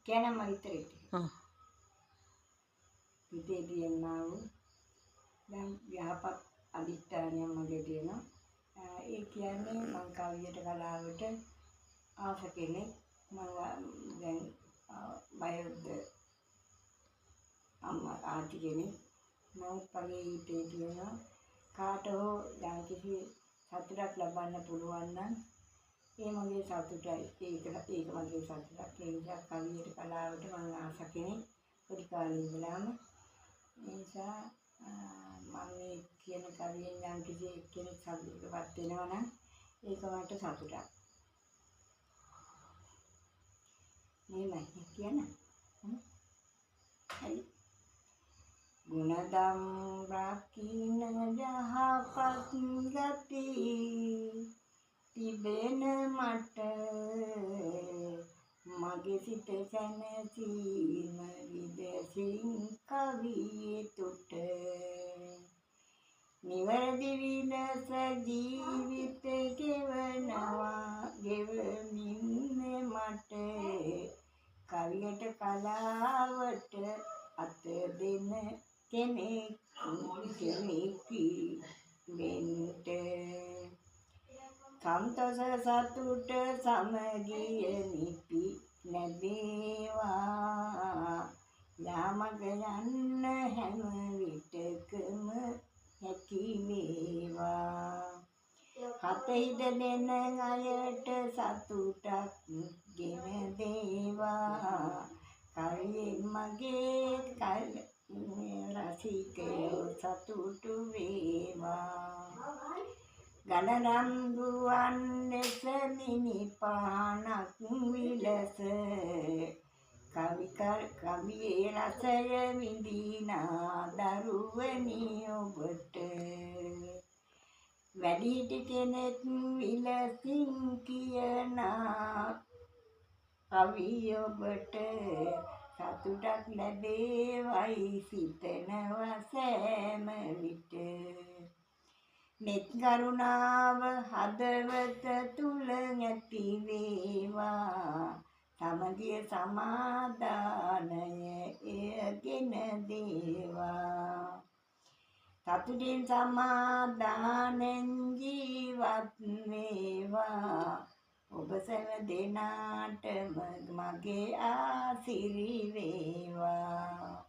කියනම විතරට. ආ. හිතේ තියෙනා වූ දැන් යහපත් අදිෂ්ඨානයක් මගේ තියෙනවා. ඒ කියන්නේ මං කවියට කලාවට ආස කෙනෙක්. මම දැන් බයොද්ද අම්මා ආච්චි කෙනෙක්. නමුත් මගේ හිතේ තියෙනවා කාට හෝ යම්කිසි සතුටක් ලබන්න පුළුවන් නම් ඒ මගේ සතුටයි. ඒක මගේ සතුටක්. ඒ නිසා කවියට කලාවට මම ආස කෙනෙක්. පොඩි කාලේ ඉඳලාම ඒ නිසා මම මේ කියන කවියෙන් යම්කිසි කෙනෙක් සතුටටපත් වෙනවා නම් ඒක මට සතුටක්. මේමයි කියන්න. හරි. ගුණදම් රකින්න යහපත් ගති තිබෙන මට මගේ සිත සැනසීම විදසින් කවියේ තුට නිවැරදි විලස ජීවිත ගෙවමින් මට කවියට කලාවට අත දෙන කෙනෙක් වෙන්ට සන්තෝෂ සතුට සමගිය නිපි ලැබේවා යාමග යන්න හැම විටකම හැකි වේවා හතෙහිද දෙන අයට සතුටක් ගෙන දේවා කවියෙන් මගේ රසිකයෝ සතුටු වේවා ගණරන්දුවන් ලෙස මිනිපානක් විලස කවියේ රසය විඳිනා දරුවනි ඔබට වැඩිහිටි කෙනෙක් විලසින් කියනා කවි ඔබට සතුටක් ලැබේවයි සිතනවා සෑම විට නෙත් කරුණාව හදවත තුල ඇති වේවා සමගිය සමාදානය එයගෙන දේවා සතුටින් සමාදානෙන් ජීවත් වේවා ඔබ සැම දෙනාටම මගේ ආසිරි වේවා